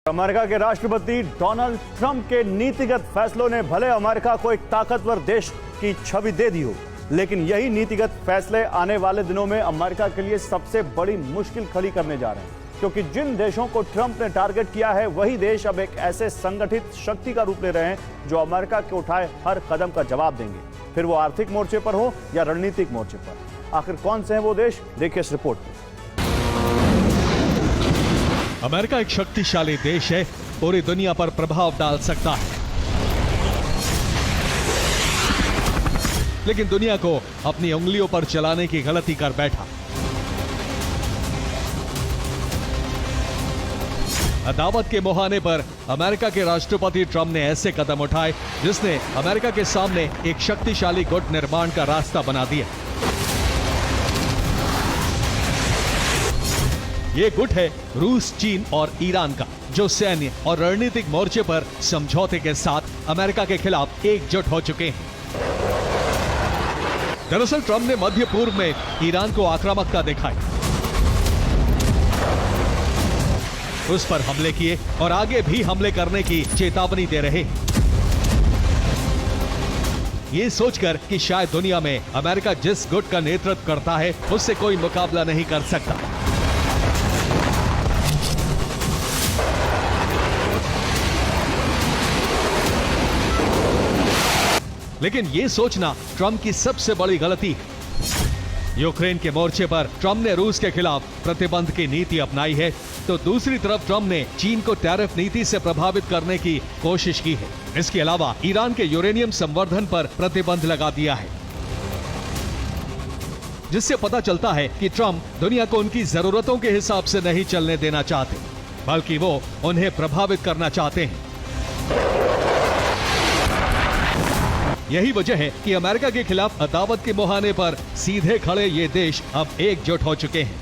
America के राष्ट्रपति Donald Trump के नीतिगत फैसलों ने भले अमेरिका को एक ताकतवर देश की छवि दे दी हो, लेकिन यही नीतिगत फैसले आने वाले दिनों में अमेरिका के लिए सबसे बड़ी मुश्किल खड़ी करने जा रहे हैं, क्योंकि जिन देशों को ट्रंप ने टारगेट किया है वही देश अब एक ऐसे संगठित शक्ति का रूप ले रहे हैं जो अमेरिका के उठाए हर कदम का जवाब देंगे, फिर वो आर्थिक मोर्चे पर हो या रणनीतिक मोर्चे पर। आखिर कौन से हैं वो देश, देखिए इस रिपोर्ट में। अमेरिका एक शक्तिशाली देश है, पूरी दुनिया पर प्रभाव डाल सकता है, लेकिन दुनिया को अपनी उंगलियों पर चलाने की गलती कर बैठा। अदावत के मुहाने पर अमेरिका के राष्ट्रपति ट्रंप ने ऐसे कदम उठाए जिसने अमेरिका के सामने एक शक्तिशाली गुट निर्माण का रास्ता बना दिया। ये गुट है रूस, चीन और ईरान का, जो सैन्य और रणनीतिक मोर्चे पर समझौते के साथ अमेरिका के खिलाफ एकजुट हो चुके हैं। दरअसल ट्रंप ने मध्य पूर्व में ईरान को आक्रामकता दिखाई, उस पर हमले किए और आगे भी हमले करने की चेतावनी दे रहे हैं। ये सोचकर कि शायद दुनिया में अमेरिका जिस गुट का नेतृत्व करता है उससे कोई मुकाबला नहीं कर सकता। लेकिन यह सोचना ट्रंप की सबसे बड़ी गलती है। यूक्रेन के मोर्चे पर ट्रंप ने रूस के खिलाफ प्रतिबंध की नीति अपनाई है, तो दूसरी तरफ ट्रंप ने चीन को टैरिफ नीति से प्रभावित करने की कोशिश की है। इसके अलावा ईरान के यूरेनियम संवर्धन पर प्रतिबंध लगा दिया है, जिससे पता चलता है कि ट्रंप दुनिया को उनकी जरूरतों के हिसाब से नहीं चलने देना चाहते, बल्कि वो उन्हें प्रभावित करना चाहते हैं। यही वजह है कि अमेरिका के खिलाफ अदावत के मुहाने पर सीधे खड़े ये देश अब एकजुट हो चुके हैं।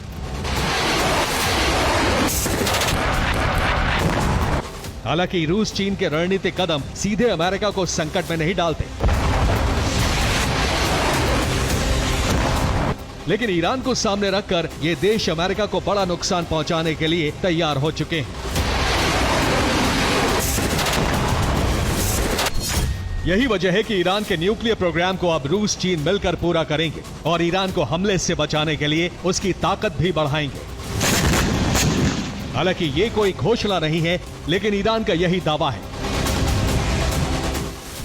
हालांकि रूस, चीन के रणनीतिक कदम सीधे अमेरिका को संकट में नहीं डालते, लेकिन ईरान को सामने रखकर ये देश अमेरिका को बड़ा नुकसान पहुंचाने के लिए तैयार हो चुके हैं। यही वजह है कि ईरान के न्यूक्लियर प्रोग्राम को अब रूस, चीन मिलकर पूरा करेंगे और ईरान को हमले से बचाने के लिए उसकी ताकत भी बढ़ाएंगे। हालांकि ये कोई घोषणा नहीं है, लेकिन ईरान का यही दावा है,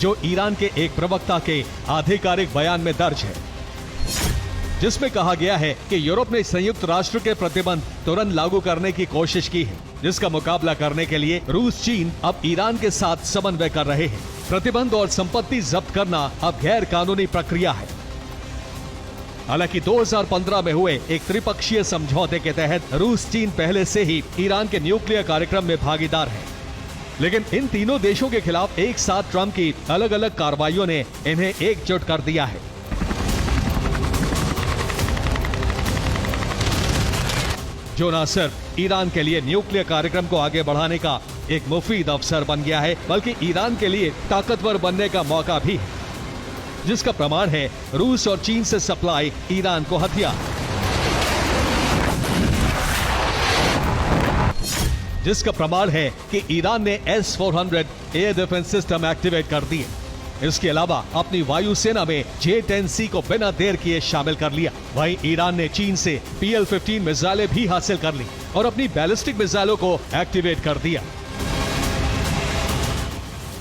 जो ईरान के एक प्रवक्ता के आधिकारिक बयान में दर्ज है, जिसमें कहा गया है कि यूरोप ने संयुक्त राष्ट्र के प्रतिबंध तुरंत लागू करने की कोशिश की है, जिसका मुकाबला करने के लिए रूस, चीन अब ईरान के साथ समन्वय कर रहे हैं। प्रतिबंध और संपत्ति जब्त करना अब गैर कानूनी प्रक्रिया है। हालांकि 2015 में हुए एक त्रिपक्षीय समझौते के तहत रूस, चीन पहले से ही ईरान के न्यूक्लियर कार्यक्रम में भागीदार है, लेकिन इन तीनों देशों के खिलाफ एक साथ ट्रंप की अलग अलग कार्रवाइयों ने इन्हें एकजुट कर दिया है, जो न सिर्फ ईरान के लिए न्यूक्लियर कार्यक्रम को आगे बढ़ाने का एक मुफीद अवसर बन गया है, बल्कि ईरान के लिए ताकतवर बनने का मौका भी है, जिसका प्रमाण है रूस और चीन से सप्लाई ईरान को हथियार, जिसका प्रमाण है कि ईरान ने S-400 air defence system activate कर दिए। इसके अलावा अपनी वायुसेना में J-10C को बिना देर किए शामिल कर लिया। वहीं ईरान ने चीन से PL-15 मिसाइलें भी हासिल कर ली और अपनी बैलिस्टिक मिसाइलों को एक्टिवेट कर दिया।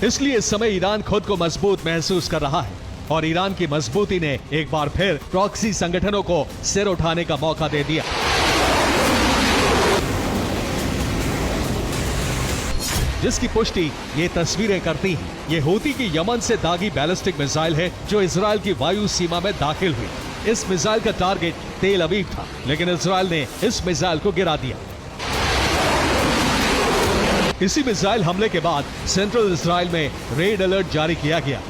इसलिए इस समय ईरान खुद को मजबूत महसूस कर रहा है और ईरान की मजबूती ने एक बार फिर प्रॉक्सी संगठनों को सिर उठाने का मौका दे दिया। जिसकी पुष्टि ये तस्वीरें करती हैं। ये हूती की यमन से दागी बैलिस्टिक मिसाइल है, जो इजराइल की वायु सीमा में दाखिल हुई। इस मिसाइल का टारगेट तेल अवीव था, लेकिन इजराइल ने इस मिसाइल को गिरा दिया। इसी मिसाइल हमले के बाद सेंट्रल इजराइल में रेड अलर्ट जारी किया गया।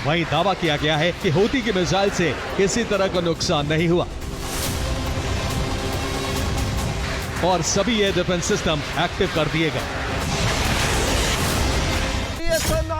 वहीं दावा किया गया है कि हूती की मिसाइल से किसी तरह का नुकसान नहीं हुआ और सभी एयर डिफेंस सिस्टम एक्टिव कर दिए गए।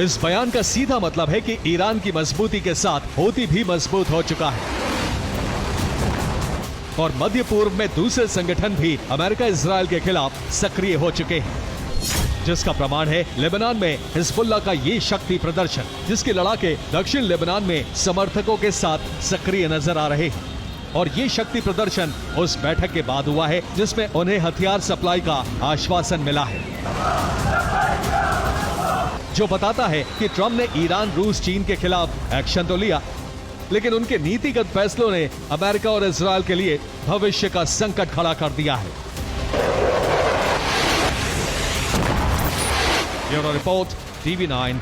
इस बयान का सीधा मतलब है कि ईरान की मजबूती के साथ हूती भी मजबूत हो चुका है और मध्य पूर्व में दूसरे संगठन भी अमेरिका इजरायल के खिलाफ सक्रिय हो चुके हैं, जिसका प्रमाण है लेबनान में हिजबुल्लाह का ये शक्ति प्रदर्शन, जिसके लड़ाके दक्षिण लेबनान में समर्थकों के साथ सक्रिय नजर आ रहे हैं। और ये शक्ति प्रदर्शन उस बैठक के बाद हुआ है जिसमें उन्हें हथियार सप्लाई का आश्वासन मिला है, जो बताता है कि ट्रंप ने ईरान, रूस, चीन के खिलाफ एक्शन तो लिया, लेकिन उनके नीतिगत फैसलों ने अमेरिका और इजरायल के लिए भविष्य का संकट खड़ा कर दिया है। Bureau report, TV9।